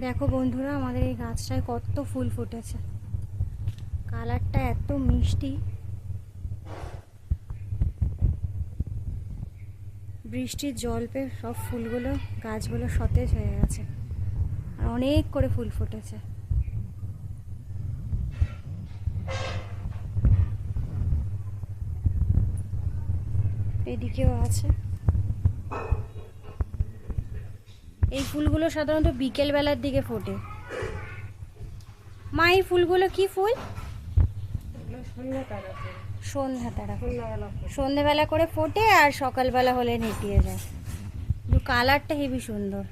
দেখো বন্ধুরা, আমাদের এই গাছটায় কত ফুল ফুটেছে। কালারটা এত মিষ্টি। বৃষ্টির জল পেয়ে সব ফুলগুলো, গাছগুলো সতেজ হয়ে গেছে আর অনেক করে ফুল ফুটেছে। এদিকেও আছে। এই ফুলগুলো সাধারণত বিকেল বেলার দিকে ফোটে। মা, এই ফুলগুলো কি ফুল? সন্ধ্যাবেলা করে ফোটে আর সকালবেলা হলে নেতিয়ে যায়। কিন্তু কালারটা হেবি সুন্দর।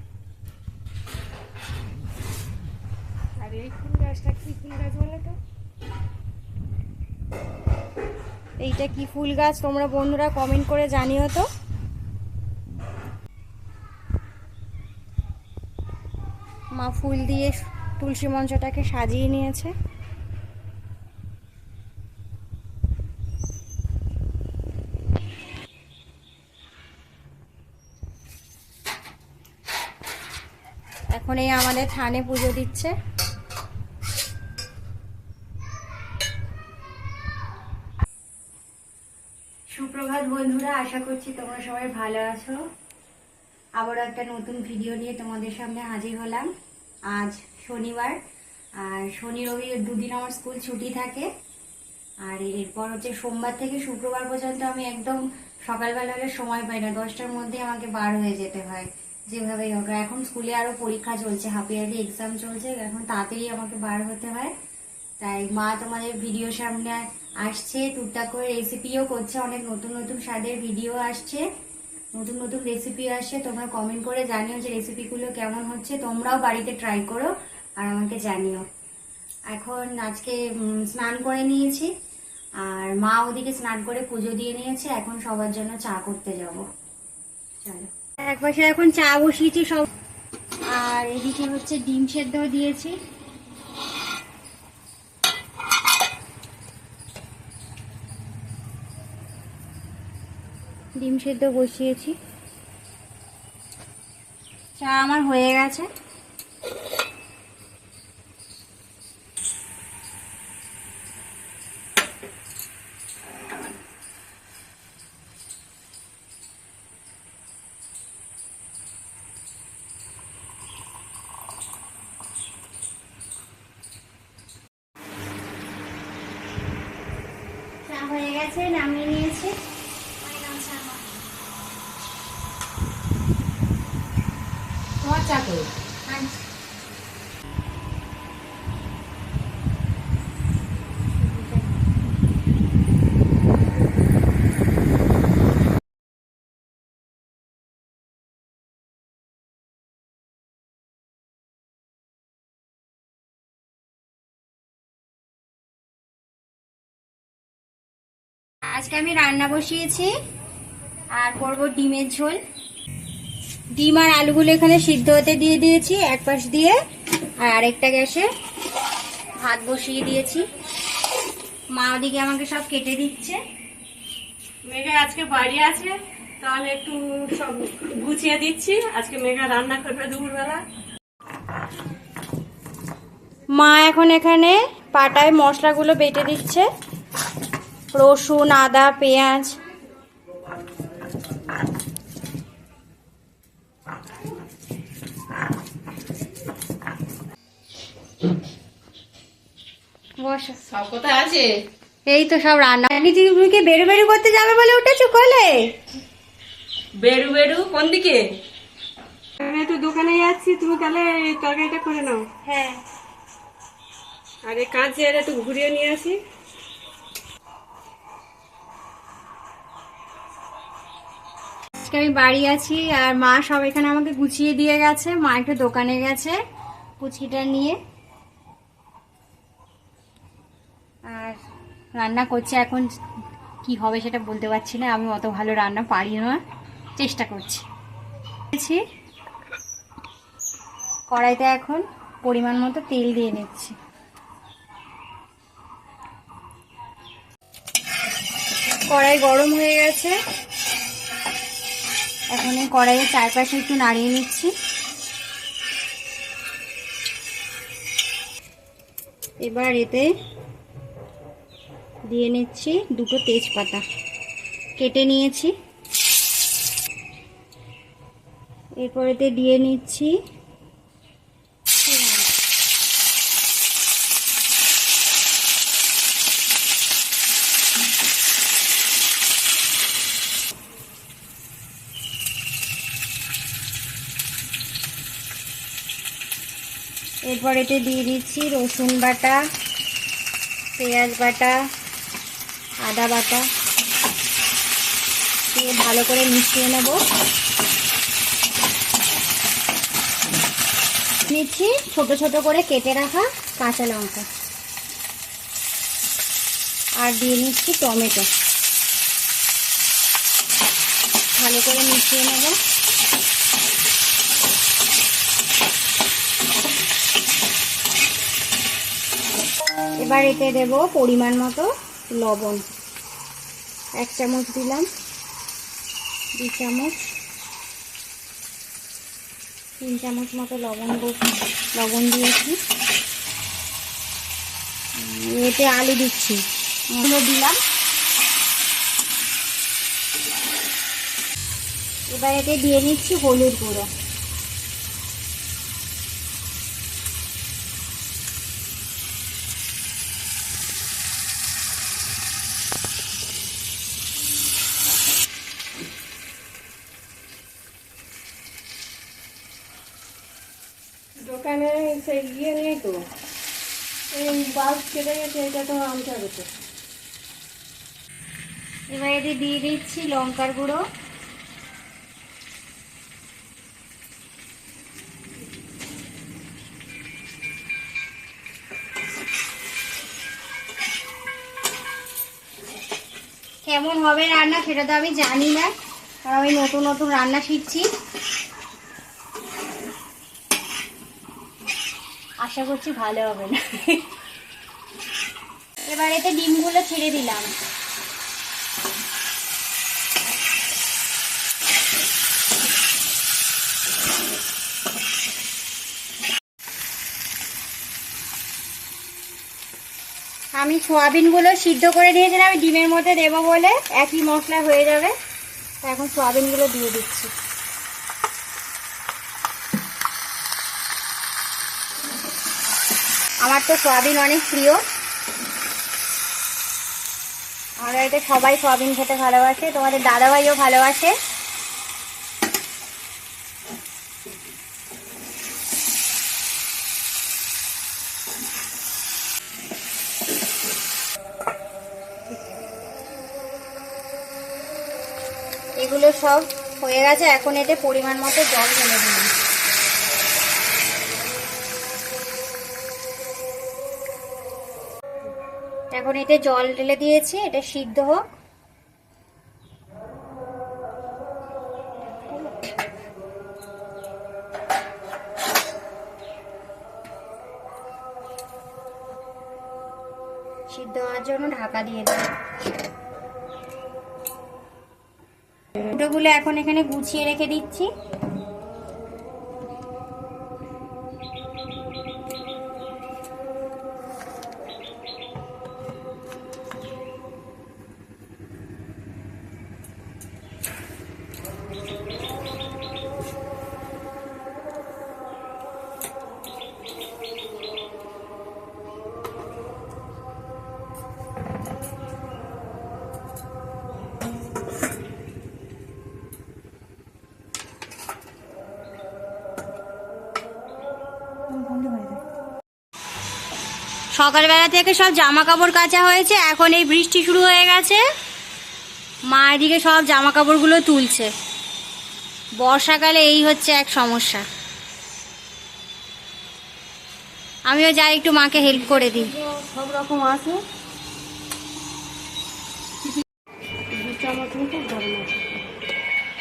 আর এই ফুল গাছটা কি ফুল গাছ বলো তো? এইটা কি ফুল গাছ তোমরা বন্ধুরা কমেন্ট করে জানিও তো। মা ফুল দিয়ে তুলসী মঞ্চটাকে সাজিয়ে নিয়েছে। এখন এই আমাদের থানে পুজো দিচ্ছে। সুপ্রভাত বন্ধুরা, আশা করছি তোমরা সবাই ভালো আছো। আবারও একটা নতুন ভিডিও নিয়ে তোমাদের সামনে হাজির হলাম। আজ শনিবার, আর শনি রবি দুদিন আমার স্কুল ছুটি থাকে। আর এরপর হচ্ছে সোমবার থেকে শুক্রবার পর্যন্ত আমি একদম সকালবেলা হলে সময় পাই না, 10টার মধ্যে আমাকে বার হয়ে যেতে হয় যেভাবেই হোক। এখন স্কুলে আরো পরীক্ষা চলছে, হাফ ইয়ারলি এক্সাম চলছে, এখন তাড়াতাড়ি আমাকে বার হতে হয়। তাই মা তোমাদের ভিডিও সামনে আসছে, টুকটাক করে রেসিপিও করছে, অনেক নতুন নতুন স্বাদের ভিডিও আসছে, নতুন নতুন রেসিপি আসছে। তোমরা কমেন্ট করে জানিও যে রেসিপিগুলো কেমন হচ্ছে, তোমরাও বাড়িতে ট্রাই করো আর আমাকে জানিও। এখন আজকে স্নান করে নিয়েছি, আর মা ওদিকে স্নান করে পুজো দিয়ে নিয়েছে। এখন সবার জন্য চা করতে যাব। চলো, একপাশে এখন চা বসিয়েছি সব, আর এদিকে হচ্ছে ডিম সেদ্ধ দিয়েছি। ডিম সেদ্ধ বসিয়েছি, চা আমার হয়ে গেছে। চা হয়ে গেছে, নামিয়ে নিয়েছি। তোমার চা কই? আজকে আমি রান্না বসিয়েছি আর করব ডিমের ঝোল। ডিম আর আলুগুলো এখানে সিদ্ধ হতে দিয়ে দিয়েছি এক পাশ দিয়ে, আর আরেকটা গ্যাসে ভাত বসিয়ে দিয়েছি। মা ওদিকে আমাকে সব কেটে দিচ্ছে। মেঘা আজকে বাড়ি আছে, তাহলে একটু সব গুছিয়ে দিচ্ছি। আজকে মেঘা রান্না করবে দুপুরবেলা। মা এখন এখানে পাটায় মশলাগুলো বেটে দিচ্ছে, রসুন, আদা, পেঁয়াজ। বসো, সব কোথায় আছে? এই তো সব রান্না। তুমি কি বেরু বেরু করতে যাবে বলে উঠেছো কলে? বেরু বেরু কোন দিকে? আমি একটু দোকানে যাচ্ছি, তুমি তাহলে তরকারিটা করে নাও। হ্যাঁ, আর এই কাঁচি আর একটু ঘুরিয়ে নিয়ে আসি। আজকে আমি বাড়ি আছি আর মা সব এখানে আমাকে গুছিয়ে দিয়ে গেছে। মা একটু দোকানে গেছে কুচিটা নিয়ে, আর রান্না করছে। এখন কি হবে সেটা বলতে পারছি না, আমি অত ভালো রান্না পারি না, চেষ্টা করছি। কড়াইতে এখন পরিমাণ মতো তেল দিয়ে নিচ্ছি। কড়াই গরম হয়ে গেছে, এখন এই কড়াইয়ের চারপাশে একটু নাড়িয়ে নিচ্ছি। এবার এতে দিয়ে নিচ্ছি দুটো তেজপাতা কেটে নিয়েছি। এরপর এতে দিয়ে নিচ্ছি এরপর এতে দিয়ে দিচ্ছি রসুন বাটা, পেঁয়াজ বাটা, আদা বাটা দিয়ে ভালো করে মিশিয়ে নেব। নিচ্ছি ছোট ছোট করে কেটে রাখা কাঁচা লঙ্কা আর দিয়ে নিচ্ছি টমেটো, ভালো করে মিশিয়ে নেব। এবার এতে দেব পরিমাণ মতো লবণ, 1 চামচ দিলাম, 2 চামচ, 3 চামচ মতো লবণ দিয়েছি। এতে আলু দিচ্ছি, আলু দিলাম। এবার এতে দিয়ে নিচ্ছি হলুদ গুঁড়ো, দোকানে সেই ইয়ে নেই তো, এই বাল্ব কেটে গেছে, এটা তো আনতে হবে তো। এবার এতে দিয়ে দিচ্ছি লঙ্কার গুঁড়ো, কেমন হবে রান্না সেটা তো আমি জানি না, কারণ আমি নতুন নতুন রান্না শিখছি। আশা করছি ভালো হবে না। এবার এতে ডিমগুলো ছেড়ে দিলাম। আমি সয়াবিনগুলো সিদ্ধ করে নিয়েছিলাম, আমি ডিমের মধ্যে দেবো বলে, একই মশলা হয়ে যাবে। এখন সয়াবিনগুলো দিয়ে দিচ্ছি। আমার তো সয়াবিন অনেক প্রিয়, আমার বাড়িতে সবাই সয়াবিন খেতে ভালোবাসে, তোমাদের দাদাভাইও ভালোবাসে। এগুলো সব হয়ে গেছে, এখন এতে পরিমাণ মতো জল ঢেলে দিলাম। এখন এতে জল ঢেলে দিয়েছি, এটা সিদ্ধ হোক। সিদ্ধ হওয়ার জন্য ঢাকা দিয়ে দেব। দুটোগুলো এখন এখানে গুছিয়ে রেখে দিচ্ছি। সকালবেলা থেকে সব জামা কাপড় কাচা হয়েছে, এখন এই বৃষ্টি শুরু হয়ে গেছে, মা এদিকে সব জামা কাপড়গুলো তুলছে। বর্ষাকালে এই হচ্ছে এক সমস্যা। আমিও যাই একটু মাকে হেল্প করে দিই। সব রকম আছে, 2 চামচ মতো গরম আছে।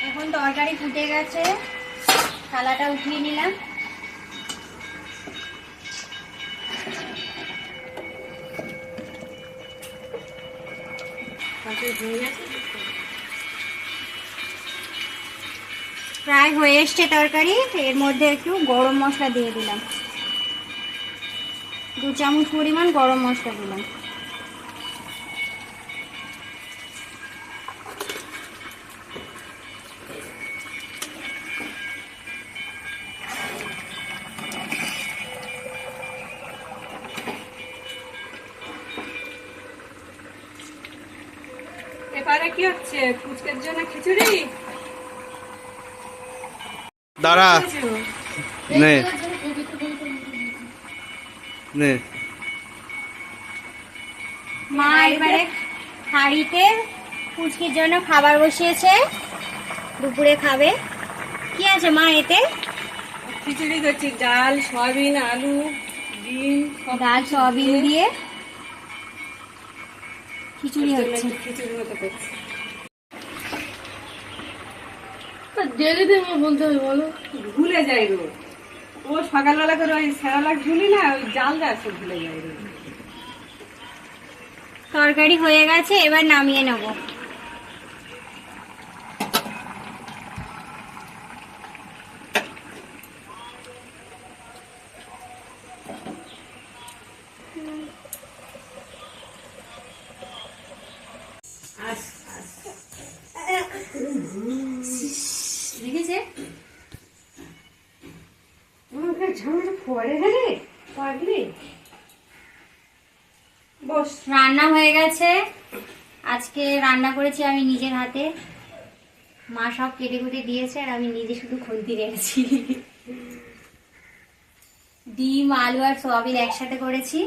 এখন তরকারি ফুটে গেছে, থালাটা উঠিয়ে নিলাম। প্রায় হয়ে এসছে তরকারি, এর মধ্যে একটু গরম মশলা দিয়ে দিলাম। 2 চামচ পরিমাণ গরম মশলা দিলাম। এবারে কি হচ্ছে? পুচকের জন্য খিচুড়ি দাঁড়া নে নে মা এবারে হাঁড়িতে পুচকির জন্য খাবার বসিয়েছে, দুপুরে খাবে। কি আছে মা এতে? খিচুড়ি করছি, ডাল, সয়াবিন, আলু, ডিম, সব ডাল সয়াবিন দিয়ে খিচুড়ি জন্য হচ্ছে। একটু খিচুড়ির মতো করছি। বলতে হবে বলো। ভুলে যাই রোজ। ও সকালবেলা করে ওই স্যারালাক ঝুলি না, ওই জাল দেয় সব ভুলে যাই রোজ। তরকারি হয়ে গেছে, এবার নামিয়ে নেব। দেখেছে আমাকে ঝামেলা পড়ে গেলে পাগলি। বস। রান্না হয়ে গেছে। আজকে রান্না করেছি আমি নিজের হাতে। মা সব কেটে কুটে দিয়েছে আর আমি নিজে শুধু খুন্তি রেখেছি। ডিম, আলু আর সয়াবিন একসাথে করেছি।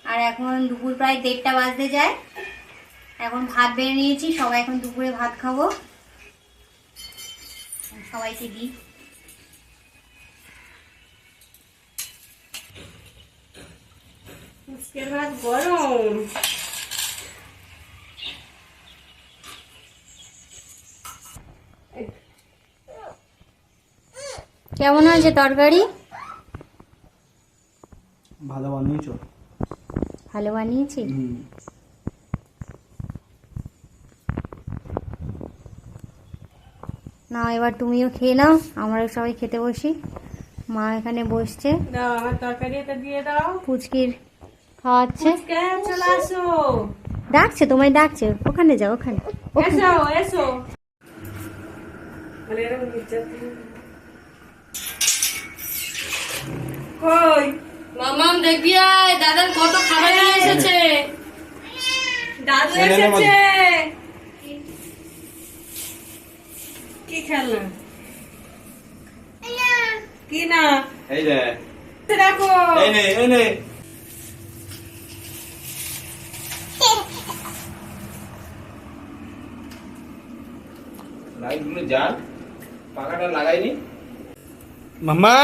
আর এখন দুপুর প্রায় 1:30 বাজতে যায়। এখন ভাত বেড়ে নিয়েছি, সবাই এখন দুপুরে ভাত খাবো। সবাইকে দিই। আজকের ভাত গরম। কেমন হয়েছে তরকারি? ভালো বানিয়েছো। ভালো বানিয়েছি। না এবার তুমিও খেয়ে নাও, আমরাও সবাই খেতে বসি। মা এখানে বসছে, দাও আমার তরকারি এটা দিয়ে দাও। পুচকির খাওয়াচ্ছে। পুচকে চলে আসো। ডাকছে, তোমায় ডাকছে, ওখানে যাও, ওখানে। এসো এসো। মানে এরকম নির্যাতন। কই মামাম দেখবি আয়, দাদার কত খাবার নিয়ে এসেছে। দাদু এসেছে। কি খেলনা? কি না? এই রে দেখো। এই নে এই নে লাইট গুলো জ্বাল, পাখাটা লাগাইনি। মাম্মা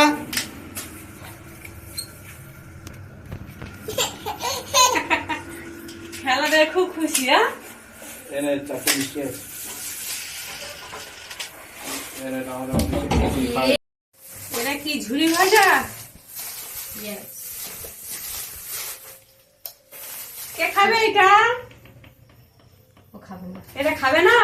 খেলা দেখে খুব খুশি। হ্যাঁ এনে চারটে মিষ্টি আছে। এনে আমাদের এটা কি ঝুড়ি ভাজা? কে খাবে এটা? ও খাবে না। এটা খাবে না?